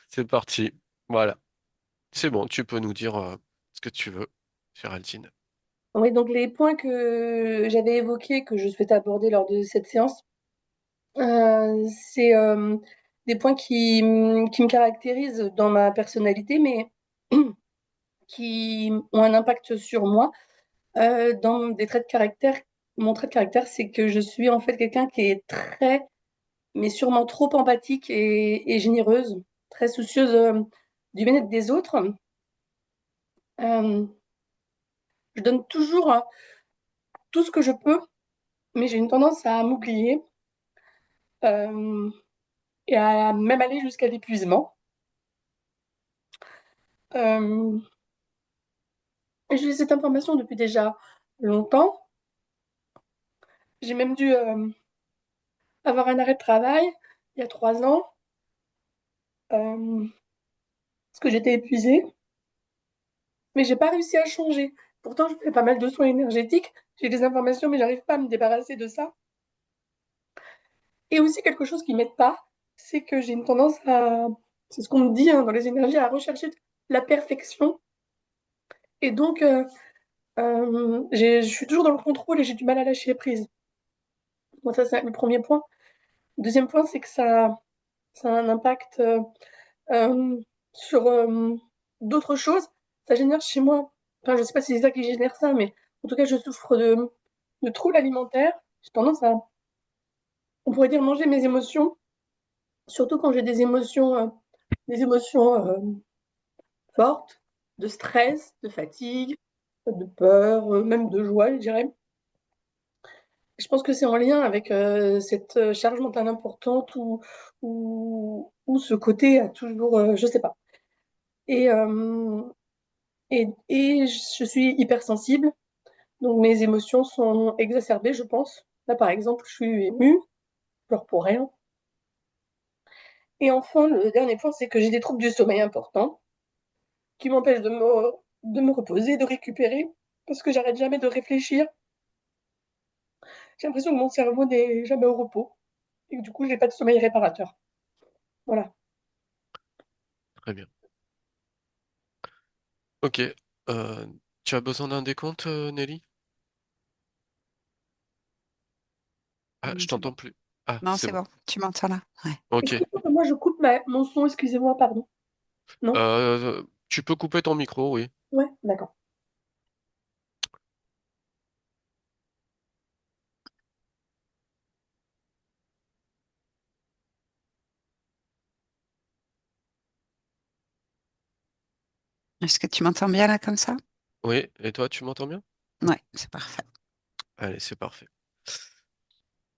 C'est parti. Voilà. C'est bon, tu peux nous dire ce que tu veux, Géraldine. Oui, donc les points que j'avais évoqués, que je souhaitais aborder lors de cette séance, c'est des points qui me caractérisent dans ma personnalité, mais qui ont un impact sur moi. Dans des traits de caractère, mon trait de caractère, c'est que je suis en fait quelqu'un qui est très, mais sûrement trop empathique et généreuse, très soucieuse du bien-être des autres. Euh, je donne toujours tout ce que je peux, mais j'ai une tendance à m'oublier. Euh, et à même aller jusqu'à l'épuisement. Euh, et j'ai cette information depuis déjà longtemps. J'ai même dû avoir un arrêt de travail il y a 3 ans parce que j'étais épuisée, mais j'ai pas réussi à changer. Pourtant, je fais pas mal de soins énergétiques. J'ai des informations, mais j'arrive pas à me débarrasser de ça. Et aussi quelque chose qui m'aide pas, c'est que j'ai une tendance à, c'est ce qu'on me dit hein, dans les énergies, à rechercher la perfection. Et donc, je suis toujours dans le contrôle et j'ai du mal à lâcher prise. Bon, ça, c'est le premier point. Deuxième point, c'est que ça a un impact euh, sur d'autres choses. Ça génère chez moi, enfin, je sais pas si c'est ça qui génère ça, mais en tout cas, je souffre de troubles alimentaires. J'ai tendance à, on pourrait dire, manger mes émotions, surtout quand j'ai des émotions fortes, de stress, de fatigue, de peur, même de joie, je dirais. Je pense que c'est en lien avec cette charge mentale importante ou ce côté a toujours, je sais pas. Et, euh, et je suis hypersensible, donc mes émotions sont exacerbées, je pense. Là, par exemple, je suis émue, je pleure pour rien. Et enfin, le dernier point, c'est que j'ai des troubles du sommeil importants qui m'empêchent de me reposer, de récupérer, parce que j'arrête jamais de réfléchir. J'ai l'impression que mon cerveau n'est jamais au repos et que du coup, j'ai pas de sommeil réparateur. Voilà. Très bien. Ok. Tu as besoin d'un décompte, Nelly? Ah, je C'est bon. t'entends plus. Ah, Non, c'est c'est bon. bon. Tu m'entends là? Ouais. Est-ce Ok. qu'il faut que moi je coupe mon son, excusez-moi, pardon? Non? Tu peux couper ton micro, oui. Ouais, d'accord. Est-ce que tu m'entends bien là comme ça? Oui, et toi, tu m'entends bien? Ouais, c'est parfait. Allez, c'est parfait.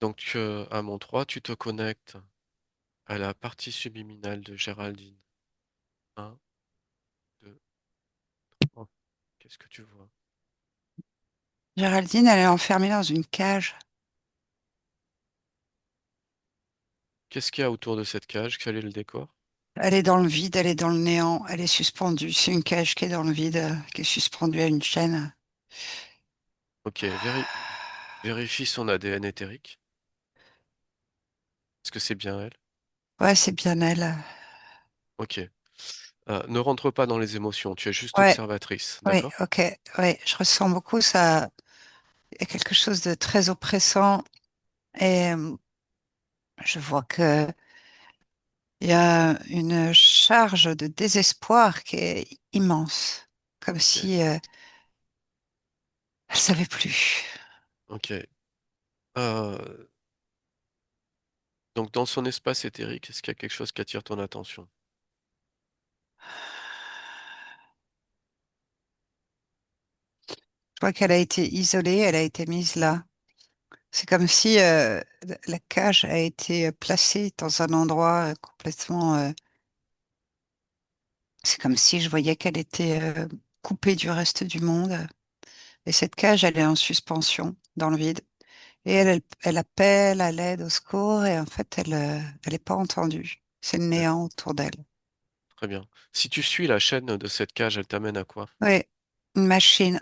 Donc, à mon 3, tu te connectes à la partie subliminale de Géraldine. Un, 2, 3. Qu'est-ce que tu vois? Géraldine, elle est enfermée dans une cage. Qu'est-ce qu'il y a autour de cette cage? Quel est le décor? Elle est dans le vide, elle est dans le néant, elle est suspendue. C'est une cage qui est dans le vide, qui est suspendue à une chaîne. Ok, vérifie son ADN éthérique. Est-ce que c'est bien elle? Ouais, c'est bien elle. Ok. Ne rentre pas dans les émotions, tu es juste Ouais, observatrice, ouais, d'accord? ok, ouais. Je ressens beaucoup ça. Il y a quelque chose de très oppressant et je vois que il y a une charge de désespoir qui est immense, comme Ok, si elle savait plus. ok. Euh, donc dans son espace éthérique, est-ce qu'il y a quelque chose qui attire ton attention? Je vois qu'elle a été isolée, elle a été mise là. C'est comme si la cage a été placée dans un endroit complètement. C'est comme si je voyais qu'elle était coupée du reste du monde. Et cette cage, elle est en suspension dans le vide. Et elle appelle à l'aide, au secours, et en fait, elle est pas entendue. C'est le Ouais, néant autour d'elle. très bien. Si tu suis la chaîne de cette cage, elle t'amène à quoi? Oui, une machine.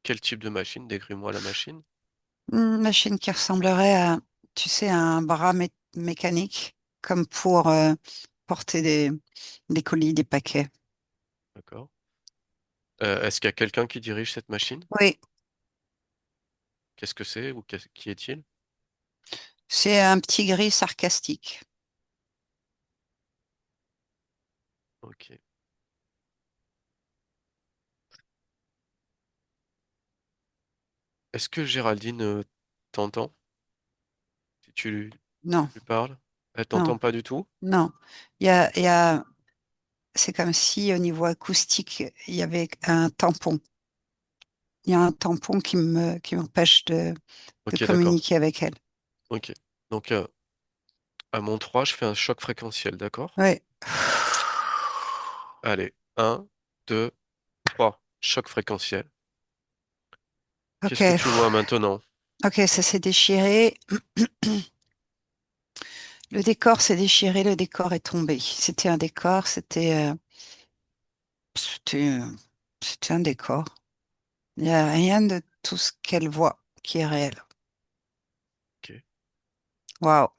Quel type de machine? Décris-moi la machine. Une machine qui ressemblerait à, tu sais, à un bras mécanique, comme pour porter des colis, des paquets. D'accord. Est-ce qu'il y a quelqu'un qui dirige cette machine? Oui, Qu'est-ce que c'est ou qui est-il? c'est un petit gris sarcastique. Ok. Est-ce que Géraldine t'entend si tu Non, lui parles? Elle non, t'entend pas du tout? non. Il y a, c'est comme si au niveau acoustique, il y avait un tampon. Il y a un tampon qui m'empêche de Ok, d'accord. communiquer avec elle. Ok. Donc, à mon 3, je fais un choc fréquentiel, d'accord? Oui. Allez, un, 2, 3. Choc fréquentiel. Ok. Qu'est-ce que tu vois maintenant? Ok, ça s'est déchiré. Le décor s'est déchiré, le décor est tombé. C'était un décor, c'était, euh, c'était un décor. Il n'y a rien de tout ce qu'elle voit qui est réel. Ok. Waouh.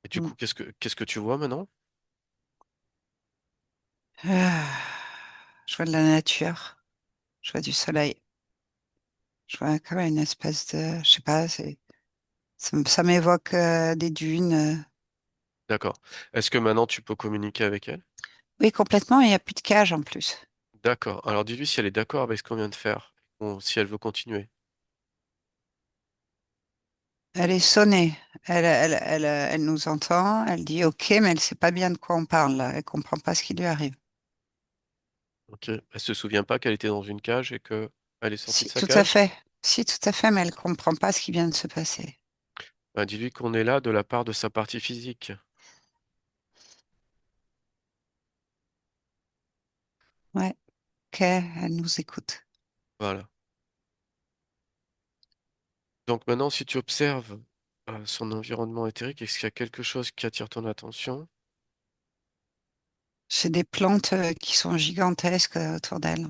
Et du Mm. coup, qu'est-ce que tu vois maintenant? Ah. Je vois de la nature, je vois du soleil, je vois comme une espèce de, je sais pas, ça m'évoque des dunes. D'accord. Est-ce que maintenant tu peux communiquer avec elle? Oui, complètement, il n'y a plus de cage en plus. D'accord. Alors dis-lui si elle est d'accord avec ce qu'on vient de faire, ou si elle veut continuer. Elle est sonnée. Elle nous entend. Elle dit OK, mais elle sait pas bien de quoi on parle là. Elle comprend pas ce qui lui arrive. Ok. Elle se souvient pas qu'elle était dans une cage et que elle est sortie de Si, sa tout à cage? fait. Si, tout à fait, mais elle comprend pas ce qui vient de se passer. Ben, dis-lui qu'on est là de la part de sa partie physique. Ouais, OK, elle nous écoute. Voilà. Donc maintenant, si tu observes son environnement éthérique, est-ce qu'il y a quelque chose qui attire ton attention? C'est des plantes qui sont gigantesques autour d'elle.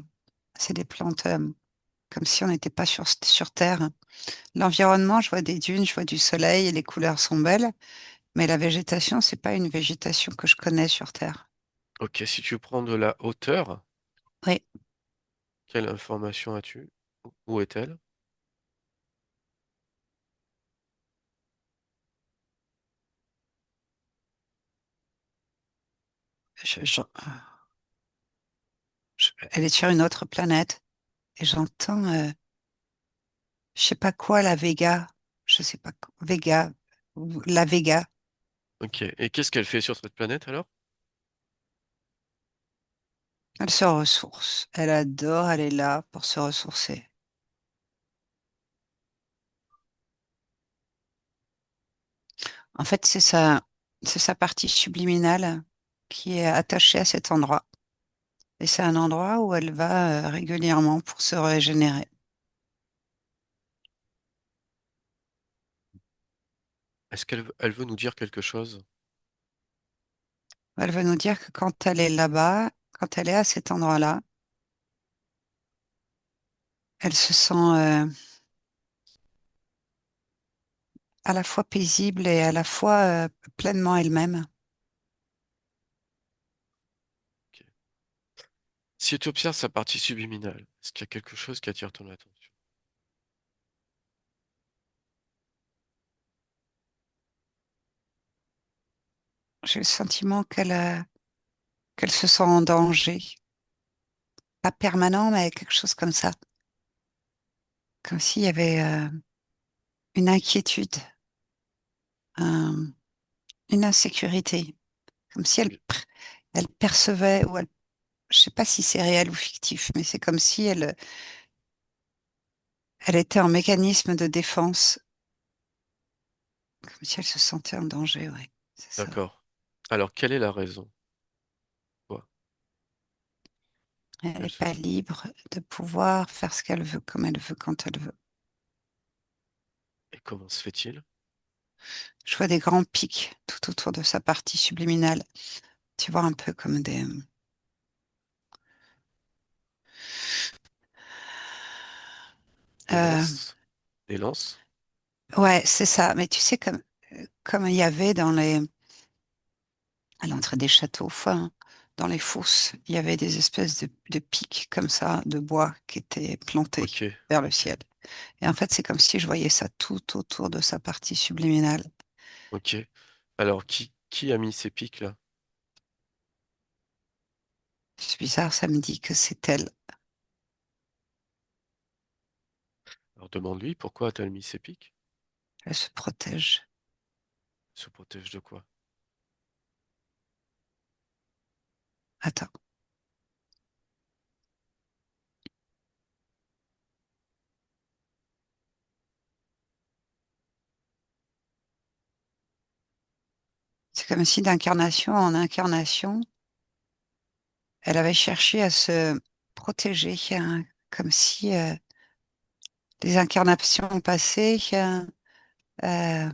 C'est des plantes comme si on n'était pas sur Terre. L'environnement, je vois des dunes, je vois du soleil, et les couleurs sont belles, mais la végétation, c'est pas une végétation que je connais sur Terre. Ok, si tu prends de la hauteur, Oui, quelle information as-tu? Où est-elle? je- je- elle est sur une autre planète et j'entends, je sais pas quoi, la Vega, je sais pas, Vega, ou la Vega. Ok. Et qu'est-ce qu'elle fait sur cette planète alors? Elle se ressource. Elle adore, elle est là pour se ressourcer. En fait, c'est sa partie subliminale qui est attachée à cet endroit. Et c'est un endroit où elle va régulièrement pour se régénérer. Est-ce qu'elle veut nous dire quelque chose? Elle veut nous dire que quand elle est là-bas, quand elle est à cet endroit-là, elle se sent à la fois paisible et à la fois pleinement elle-même. Ok. Si tu observes sa partie subliminale, est-ce qu'il y a quelque chose qui attire ton attention? J'ai le sentiment qu'elle se sent en danger. Pas permanent, mais quelque chose comme ça. Comme s'il y avait une inquiétude, un- une insécurité. Comme si elle percevait, je sais pas si c'est réel ou fictif, mais c'est comme si elle était en mécanisme de défense, comme si elle se sentait en danger, ouais. C'est ça. D'accord. Alors, quelle est la raison? Quoi? Elle n'est Elle se pas sent. libre de pouvoir faire ce qu'elle veut, comme elle veut, quand elle veut. Et comment se fait-il? Je vois des grands pics tout autour de sa partie subliminale. Tu vois, un peu comme Des euh, lances? Des lances? ouais, c'est ça. Mais tu sais, comme il y avait dans à l'entrée des châteaux, enfin, dans les fosses, il y avait des espèces de pics comme ça, de bois qui étaient plantés Ok, vers le ok, ciel. Et en fait, c'est comme si je voyais ça tout autour de sa partie subliminale. ok. Alors, qui a mis ces pics là? C'est bizarre, ça me dit que c'est elle. Alors, demande-lui pourquoi a-t-elle mis ces pics? Elle se protège. Se protège de quoi? Attends, c'est comme si d'incarnation en incarnation, elle avait cherché à se protéger, hein, comme si les incarnations passées euh,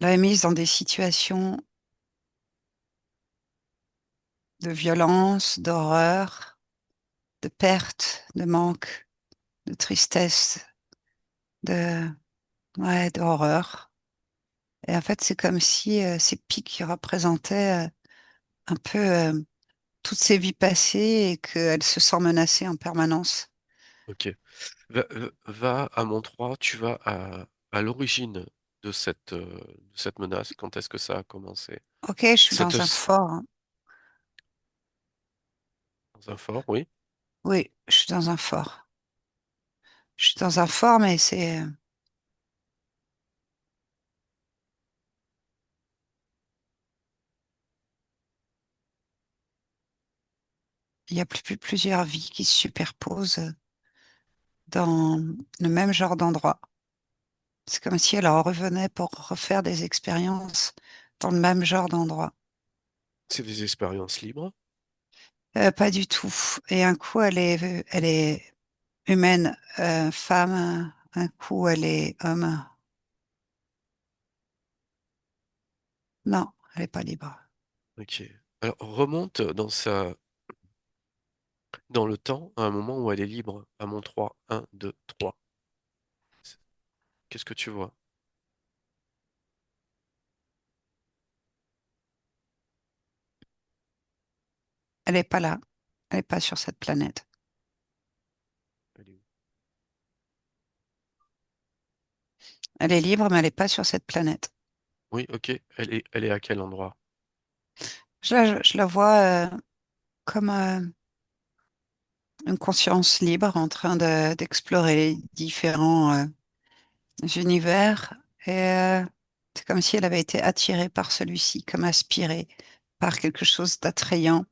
l'avaient mise dans des situations de violence, d'horreur, de perte, de manque, de tristesse, de, ouais, d'horreur. Et en fait, c'est comme si ces pics représentaient un peu toutes ses vies passées et qu'elle se sent menacée en permanence. Ok. Va à Mont-Trois, tu vas à l'origine de cette menace. Quand est-ce que ça a commencé? Ok, je suis Ça te... dans un fort, hein. Dans un fort, oui. Oui, je suis dans un fort. Je suis dans un fort, mais il y a plusieurs vies qui se superposent dans le même genre d'endroit. C'est comme si elle en revenait pour refaire des expériences dans le même genre d'endroit. C'est des expériences libres. Pas du tout. Et un coup, elle est humaine, femme, un coup, elle est homme. Non, elle n'est pas libre. Ok. Alors, remonte dans le temps à un moment où elle est libre. À Mont-Trois. Un, 2, 3. Qu'est-ce que tu vois? Elle n'est pas là. Elle n'est pas sur cette planète. Elle est où? Elle est libre, mais elle n'est pas sur cette planète. Oui, ok. Elle est à quel endroit? Je la vois comme une conscience libre en train d'explorer les différents univers. Et c'est comme si elle avait été attirée par celui-ci, comme aspirée par quelque chose d'attrayant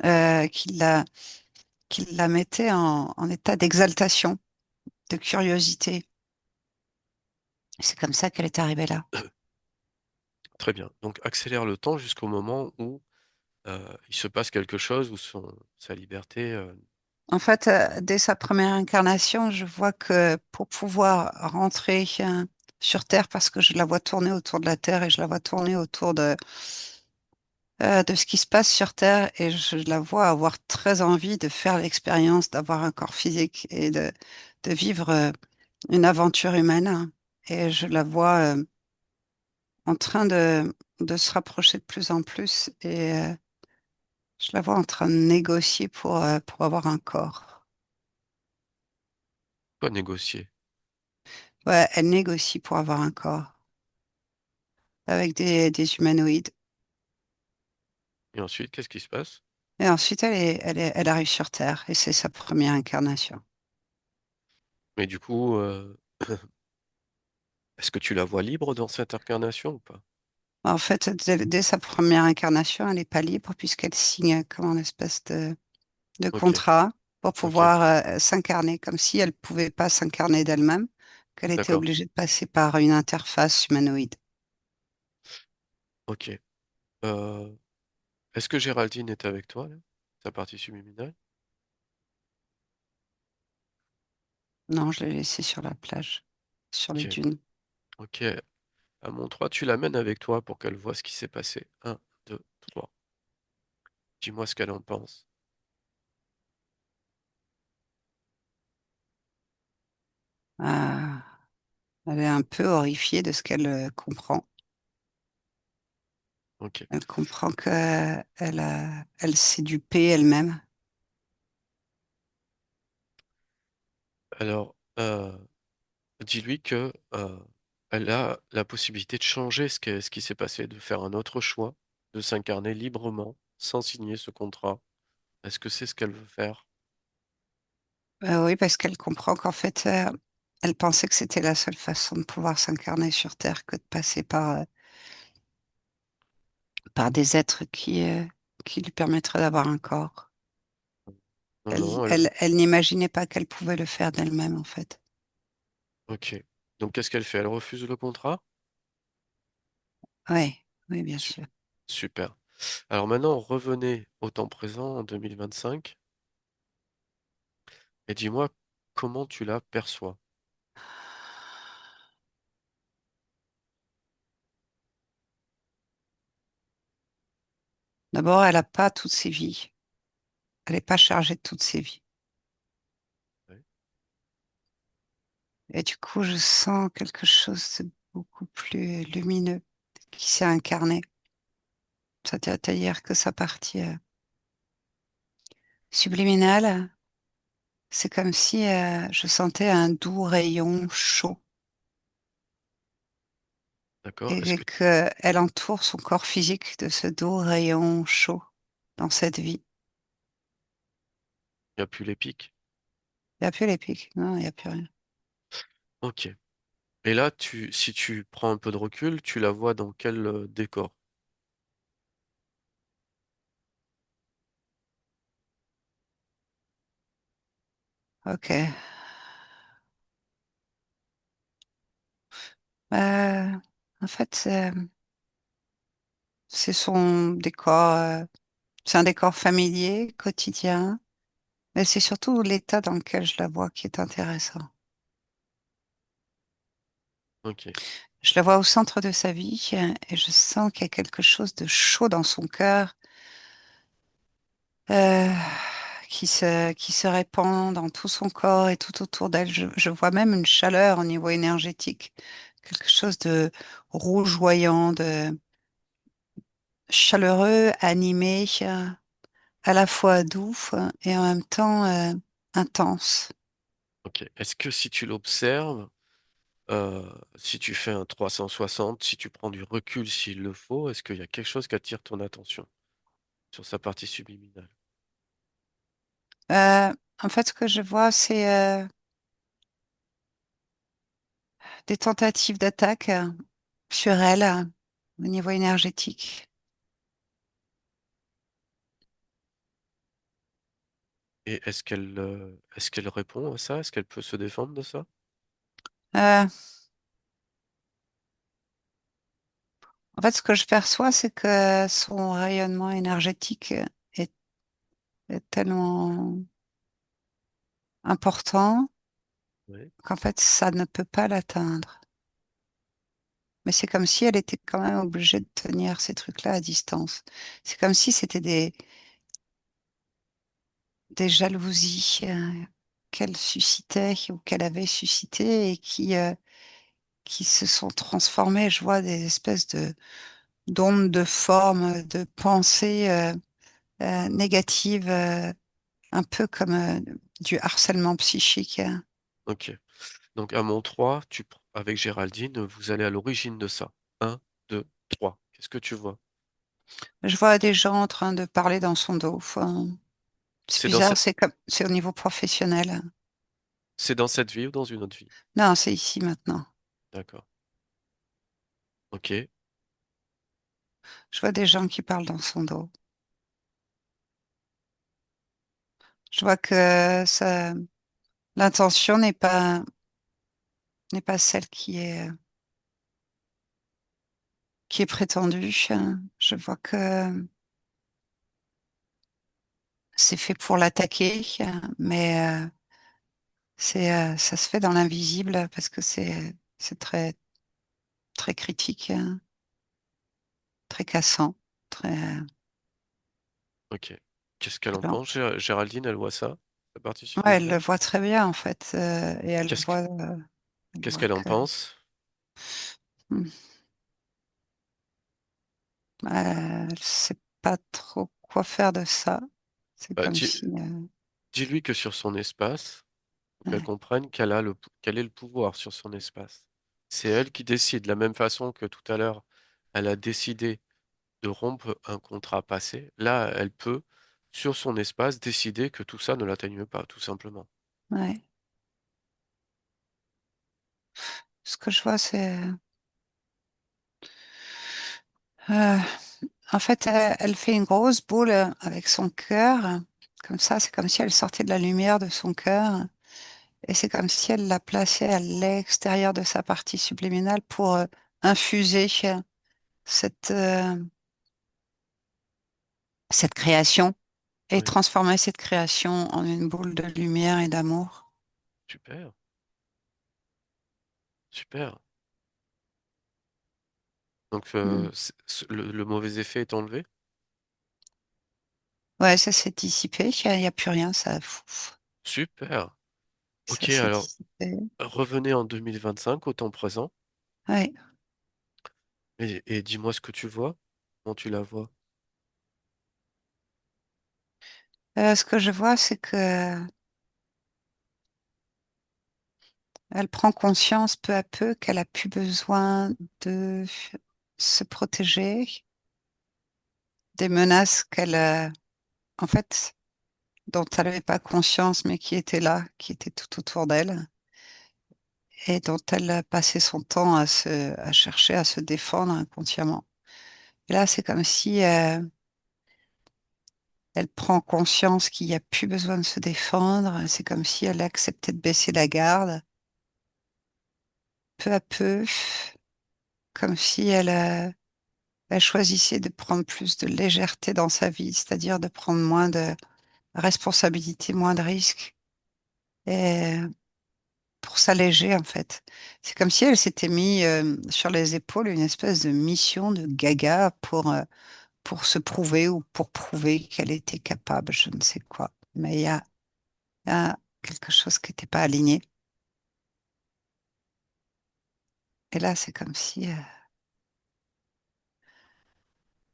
euh, qui la, qui la mettait en état d'exaltation, de curiosité. C'est comme ça qu'elle est arrivée là. Très bien. Donc, accélère le temps jusqu'au moment où il se passe quelque chose, où sa liberté... En fait, dès sa première incarnation, je vois que pour pouvoir rentrer sur Terre, parce que je la vois tourner autour de la Terre et je la vois tourner autour de ce qui se passe sur Terre, et je la vois avoir très envie de faire l'expérience d'avoir un corps physique et de vivre une aventure humaine, hein. Et je la vois en train de se rapprocher de plus en plus, et je la vois en train de négocier pour avoir un corps. Pas négocier. Ouais, elle négocie pour avoir un corps avec des humanoïdes. Et ensuite, qu'est-ce qui se passe? Et ensuite, elle arrive sur Terre et c'est sa première incarnation. Mais du coup, est-ce que tu la vois libre dans cette incarnation ou pas? En fait, dès sa première incarnation, elle n'est pas libre puisqu'elle signe comme une espèce de Ok, contrat pour ok, pouvoir s'incarner, comme si elle ne pouvait pas s'incarner d'elle-même, qu'elle était d'accord, obligée de passer par une interface humanoïde. ok. Euh, est-ce que Géraldine est avec toi, là? Sa partie subliminale? Non, je l'ai laissée sur la plage, sur les Ok, dunes. ok. À mon 3, tu l'amènes avec toi pour qu'elle voit ce qui s'est passé. Un, 2, 3. Dis-moi ce qu'elle en pense. Elle est un peu horrifiée de ce qu'elle comprend. Ok. Elle comprend que elle s'est dupée elle-même. Alors, dis-lui que elle a la possibilité de changer ce qui s'est passé, de faire un autre choix, de s'incarner librement, sans signer ce contrat. Est-ce que c'est ce qu'elle veut faire? Oui, parce qu'elle comprend qu'en fait, elle pensait que c'était la seule façon de pouvoir s'incarner sur Terre que de passer par des êtres qui lui permettraient d'avoir un corps. Non, Elle, non, elle elle, veut. elle n'imaginait pas qu'elle pouvait le faire d'elle-même, en fait. Ok. Donc, qu'est-ce qu'elle fait? Elle refuse le contrat? Oui, oui, bien Su- sûr. Super. Alors maintenant, revenez au temps présent, en 2025, et dis-moi comment tu la perçois. D'abord, elle n'a pas toutes ses vies. Elle n'est pas chargée de toutes ses vies. Ouais. Et du coup, je sens quelque chose de beaucoup plus lumineux qui s'est incarné. C'est-à-dire que sa partie subliminale, c'est comme si je sentais un doux rayon chaud D'accord? Est-ce et que qu'elle entoure son corps physique de ce doux rayon chaud dans cette vie. il n'y a plus les pics? Il n'y a plus les pics, non, il n'y a plus rien. Ok. Et là, si tu prends un peu de recul, tu la vois dans quel décor? Ok. Euh, En fait, c'est son décor, c'est un décor familier, quotidien, mais c'est surtout l'état dans lequel je la vois qui est intéressant. Ok. Je la vois au centre de sa vie et je sens qu'il y a quelque chose de chaud dans son cœur euh, qui se répand dans tout son corps et tout autour d'elle. Je vois même une chaleur au niveau énergétique, quelque chose de rougeoyant, de chaleureux, animé, à la fois doux et en même temps intense. Ok. Est-ce que si tu l'observes, si tu fais un 360, si tu prends du recul s'il le faut, est-ce qu'il y a quelque chose qui attire ton attention sur sa partie subliminale? Euh, En fait, ce que je vois, c'est des tentatives d'attaque sur elle au niveau énergétique. Et est-ce qu'elle répond à ça? Est-ce qu'elle peut se défendre de ça? Euh, En fait, ce que je perçois, c'est que son rayonnement énergétique est, est tellement important Oui. qu'en fait, ça ne peut pas l'atteindre. Mais c'est comme si elle était quand même obligée de tenir ces trucs-là à distance. C'est comme si c'était des jalousies qu'elle suscitait ou qu'elle avait suscitées et qui se sont transformées. Je vois des espèces de d'ondes de forme, de pensées négatives, un peu comme du harcèlement psychique. Ok. Donc à mon 3, avec Géraldine, vous allez à l'origine de ça. Un, 2, 3. Qu'est-ce que tu vois? Je vois des gens en train de parler dans son dos. Enfin, c'est C'est dans bizarre, cette, c'est au niveau professionnel. c'est dans cette vie ou dans une autre vie? Non, c'est ici maintenant. D'accord. Ok. Je vois des gens qui parlent dans son dos. Je vois que l'intention n'est pas celle qui est prétendue. Je vois que c'est fait pour l'attaquer, mais ça se fait dans l'invisible parce que c'est très très critique, très cassant, très Ok. Qu'est-ce qu'elle en violent. pense? Géraldine, elle voit ça? La partie Ouais, elle le subliminale? voit très bien en fait, et Qu'est-ce que- elle qu'est-ce voit qu'elle en que pense? Hmm. Elle sait pas trop quoi faire de ça. C'est Bah, comme si, dis-lui que sur son espace, faut qu'elle ouais, comprenne qu'elle ait le pouvoir sur son espace. C'est elle qui décide, de la même façon que tout à l'heure, elle a décidé de rompre un contrat passé. Là, elle peut, sur son espace, décider que tout ça ne l'atteigne pas, tout simplement. ouais. Ce que je vois, c'est, euh, en fait, elle fait une grosse boule avec son cœur. Comme ça, c'est comme si elle sortait de la lumière de son cœur. Et c'est comme si elle la plaçait à l'extérieur de sa partie subliminale pour infuser cette, euh, cette création et Oui, transformer cette création en une boule de lumière et d'amour. super, super. Donc, Mm. le mauvais effet est enlevé? Ouais, ça s'est dissipé, il y a plus rien, Super. ça Ok, s'est alors, dissipé. revenez en 2025, au temps présent, Ouais. et dis-moi ce que tu vois. Comment tu la vois? Ce que je vois, c'est que elle prend conscience peu à peu qu'elle a plus besoin de se protéger des menaces en fait, dont elle n'avait pas conscience, mais qui étaient là, qui étaient tout autour d'elle, et dont elle passait son temps à chercher à se défendre inconsciemment. Et là, c'est comme si elle prend conscience qu'il n'y a plus besoin de se défendre. C'est comme si elle acceptait de baisser la garde, peu à peu, comme si elle choisissait de prendre plus de légèreté dans sa vie, c'est-à-dire de prendre moins de responsabilités, moins de risques, et pour s'alléger en fait. C'est comme si elle s'était mis sur les épaules une espèce de mission de gaga pour se prouver ou pour prouver qu'elle était capable, je ne sais quoi. Mais il y a quelque chose qui n'était pas aligné. Et là, c'est comme si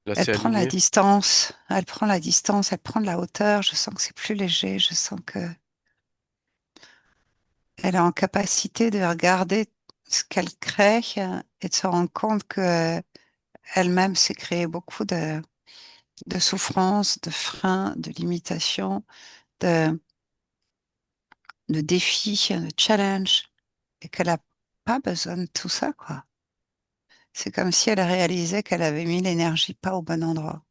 Là, elle c'est prend la aligné? distance, elle prend la distance, elle prend de la hauteur. Je sens que c'est plus léger, je sens que elle est en capacité de regarder ce qu'elle crée et de se rendre compte que elle-même s'est créé beaucoup de souffrances, de freins, de limitations, de, de défis, de challenges, et qu'elle n'a pas besoin de tout ça, quoi. C'est comme si elle réalisait qu'elle avait mis l'énergie pas au bon endroit.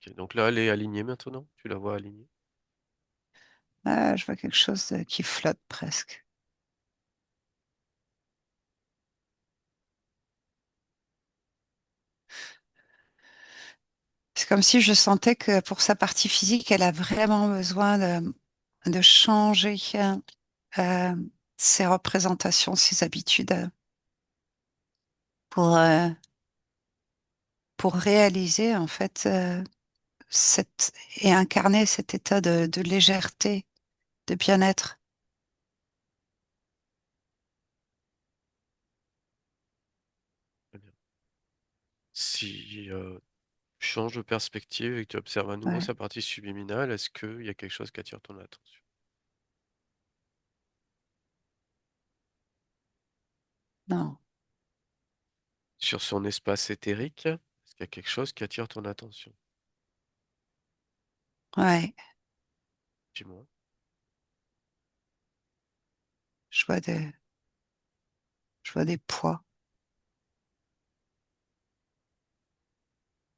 Ok, donc là, elle est alignée maintenant? Tu la vois alignée? Ah, je vois quelque chose qui flotte presque. C'est comme si je sentais que pour sa partie physique, elle a vraiment besoin de changer euh, ses représentations, ses habitudes pour, euh, pour réaliser en fait et incarner cet état de légèreté, de bien-être. Très bien. Si tu changes de perspective et que tu observes à nouveau Ouais, sa partie subliminale, est-ce qu'il y a quelque chose qui attire ton attention? non, Sur son espace éthérique, est-ce qu'il y a quelque chose qui attire ton attention? ouais, Dis-moi. je vois je vois des poids.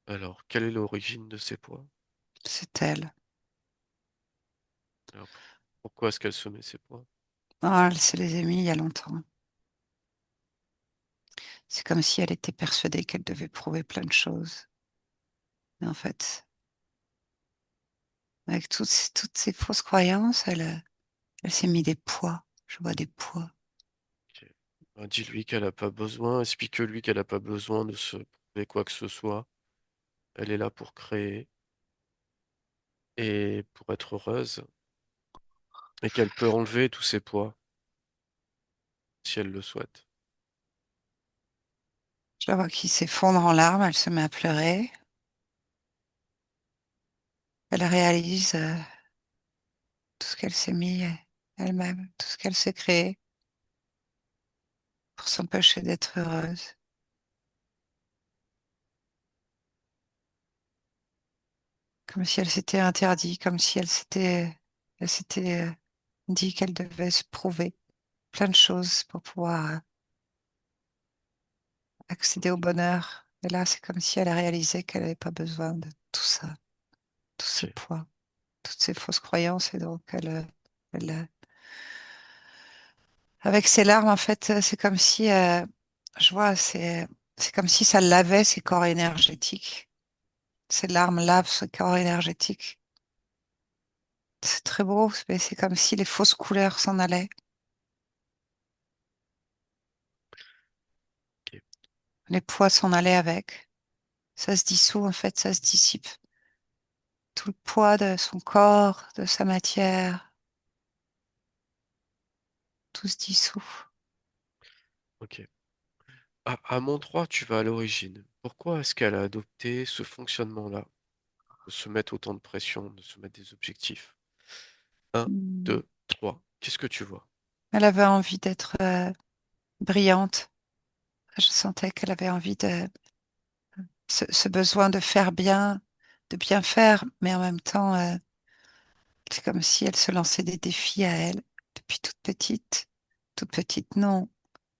Alors, quelle est l'origine de ces poids? C'est elle. Alors, pourquoi est-ce qu'elle se met ces poids? Ah, elle se les a mis il y a longtemps. C'est comme si elle était persuadée qu'elle devait prouver plein de choses. Mais en fait, avec toutes ces fausses croyances, elle s'est mis des poids. Je vois des poids. Ok. Ben, dis-lui qu'elle n'a pas besoin, explique-lui qu'elle n'a pas besoin de se prouver quoi que ce soit. Elle est là pour créer et pour être heureuse et qu'elle peut enlever tous ses poids si elle le souhaite. Je la vois qui s'effondre en larmes, elle se met à pleurer. Elle réalise tout ce qu'elle s'est mis elle-même, tout ce qu'elle s'est créé pour s'empêcher d'être heureuse. Comme si elle s'était interdit, comme si elle s'était dit qu'elle devait se prouver plein de choses pour pouvoir accéder au bonheur. Et là, c'est comme si elle a réalisé qu'elle n'avait pas besoin de tout ça, tout ce Ok, poids, toutes ces fausses croyances. Et donc, avec ses larmes, en fait, c'est comme si, je vois, c'est comme si ça lavait ses corps énergétiques. Ces larmes lavent ce corps énergétique. C'est très beau, mais c'est comme si les fausses couleurs s'en allaient. ok, Les poids s'en allaient avec. Ça se dissout, en fait, ça se dissipe. Tout le poids de son corps, de sa matière, tout se dissout. ok. À mon 3, tu vas à l'origine. Pourquoi est-ce qu'elle a adopté ce fonctionnement-là, de se mettre autant de pression, de se mettre des objectifs? Un, Hmm. 2, 3. Qu'est-ce que tu vois? Elle avait envie d'être brillante. Je sentais qu'elle avait envie de ce besoin de faire bien, de bien faire, mais en même temps, c'est comme si elle se lançait des défis à elle depuis toute petite. Toute petite, non.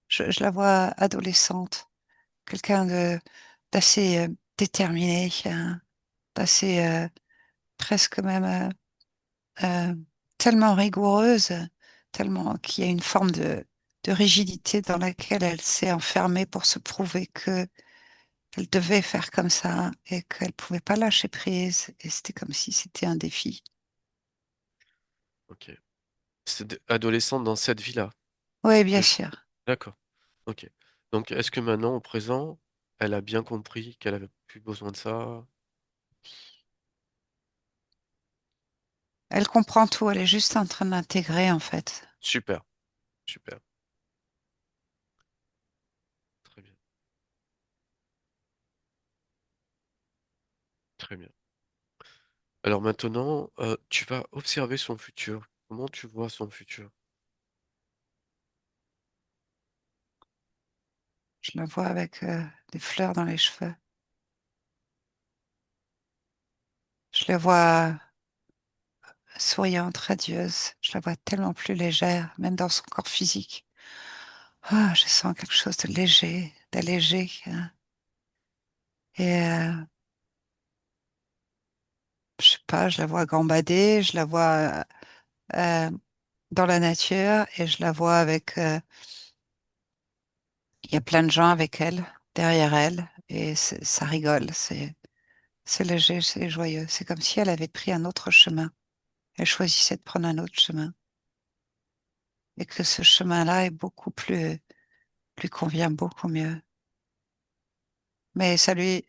Je la vois adolescente, quelqu'un de d'assez déterminé, hein, d'assez presque même euh, tellement rigoureuse, tellement qu'il y a une forme de rigidité dans laquelle elle s'est enfermée pour se prouver que elle devait faire comme ça et qu'elle pouvait pas lâcher prise. Et c'était comme si c'était un défi. Ok. C'est adolescente dans cette vie-là. Oui, bien Déjà. sûr. D'accord. Ok. Donc, est-ce que maintenant, au présent, elle a bien compris qu'elle avait plus besoin de ça? Elle comprend tout. Elle est juste en train d'intégrer, en fait. Super, super. Très bien, très bien. Alors maintenant, tu vas observer son futur. Comment tu vois son futur? Je la vois avec des fleurs dans les cheveux. Je la vois souriante, radieuse. Je la vois tellement plus légère, même dans son corps physique. Ah, je sens quelque chose de léger, d'allégé, hein. Et je sais pas, je la vois gambader, je la vois euh, dans la nature et je la vois avec. Il y a plein de gens avec elle, derrière elle, et ça rigole. C'est léger, c'est joyeux. C'est comme si elle avait pris un autre chemin. Elle choisissait de prendre un autre chemin et que ce chemin-là est beaucoup plus lui convient beaucoup mieux. Mais ça lui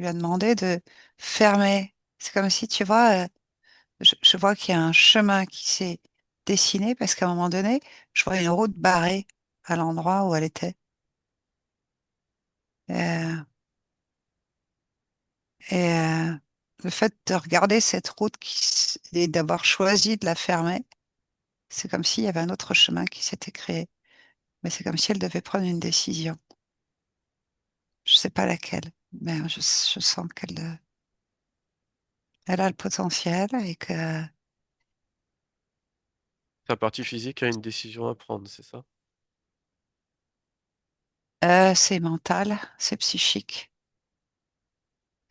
a demandé de fermer. C'est comme si, tu vois, je vois qu'il y a un chemin qui s'est dessiné parce qu'à un moment donné, je vois une route barrée à l'endroit où elle était. Euh, et le fait de regarder cette route et d'avoir choisi de la fermer, c'est comme s'il y avait un autre chemin qui s'était créé. Mais c'est comme si elle devait prendre une décision. Je sais pas laquelle, mais je sens elle a le potentiel et que Sa partie physique a une décision à prendre, c'est ça? c'est mental, c'est psychique.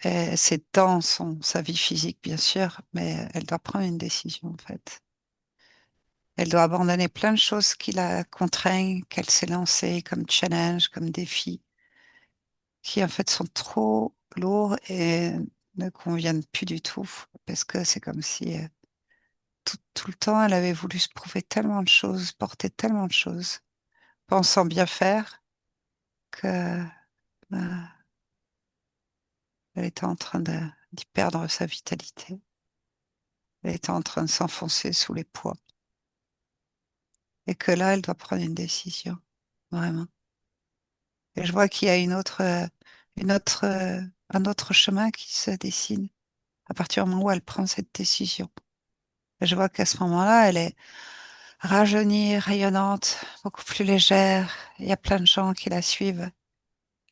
Et c'est dans sa vie physique, bien sûr, mais elle doit prendre une décision, en fait. Elle doit abandonner plein de choses qui la contraignent, qu'elle s'est lancée comme challenge, comme défi, qui en fait sont trop lourds et ne conviennent plus du tout, parce que c'est comme si tout le temps, elle avait voulu se prouver tellement de choses, porter tellement de choses, pensant bien faire, que elle était en train d'y perdre sa vitalité. Elle était en train de s'enfoncer sous les poids. Et que là, elle doit prendre une décision. Vraiment. Et je vois qu'il y a une autre, un autre chemin qui se dessine à partir du moment où elle prend cette décision. Et je vois qu'à ce moment-là, elle est rajeunie, rayonnante, beaucoup plus légère. Il y a plein de gens qui la suivent.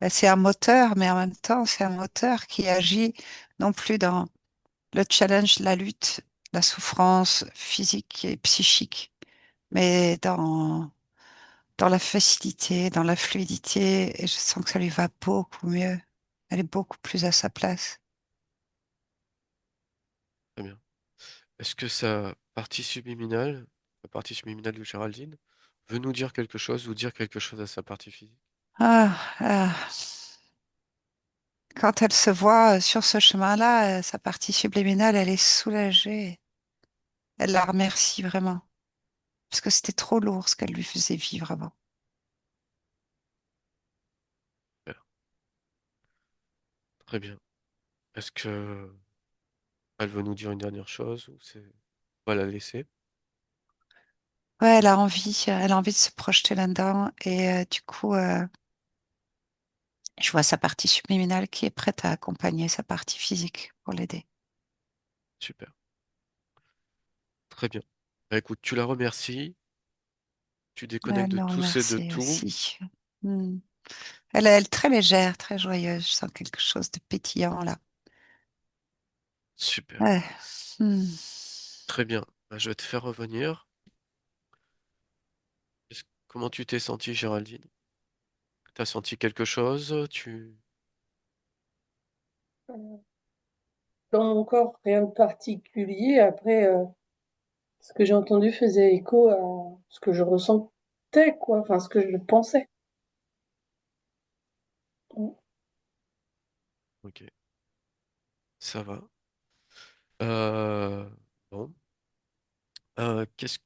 Et c'est un moteur, mais en même temps, c'est un moteur qui agit non plus dans le challenge, la lutte, la souffrance physique et psychique, mais dans la facilité, dans la fluidité, et je sens que ça lui va beaucoup mieux. Elle est beaucoup plus à sa place. Très bien. Est-ce que sa partie subliminale, la partie subliminale de Géraldine, veut nous dire quelque chose ou dire quelque chose à sa partie physique? Ah, ah. Quand elle se voit sur ce chemin-là, sa partie subliminale, elle est soulagée. Elle la remercie vraiment, parce que c'était trop lourd ce qu'elle lui faisait vivre avant. Super. Très bien. Est-ce que elle veut nous dire une dernière chose ou c'est... On va la laisser. Ouais, elle a envie de se projeter là-dedans, et du coup, je vois sa partie subliminale qui est prête à accompagner sa partie physique pour l'aider. Super. Très bien. Bah, écoute, tu la remercies, tu déconnectes Elle de me tous et de remercie tout. aussi. Hmm. Elle est très légère, très joyeuse. Je sens quelque chose de pétillant là. Super. Ouais. Hmm. Très bien. Bah, je vais te faire revenir. Comment tu t'es sentie, Géraldine? T'as senti quelque chose? Tu... Dans mon corps, rien de particulier. Après, ce que j'ai entendu faisait écho à ce que je ressentais, quoi. Enfin, ce que je pensais. Ok, ça va. Euh, Bon. Est-ce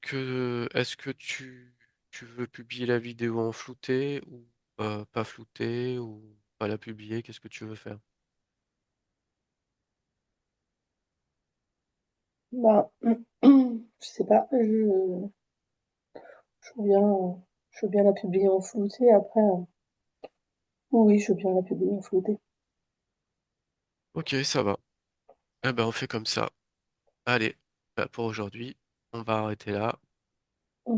que tu veux publier la vidéo en flouté ou pas flouté ou pas la publier? Qu'est-ce que tu veux faire? Bah, je sais pas. Je veux bien, je veux bien la publier en flouté. Après, oui, je veux bien la publier en flouté. Ok, ça va. Eh ben, on fait comme ça. Allez, bah, pour aujourd'hui, on va arrêter là.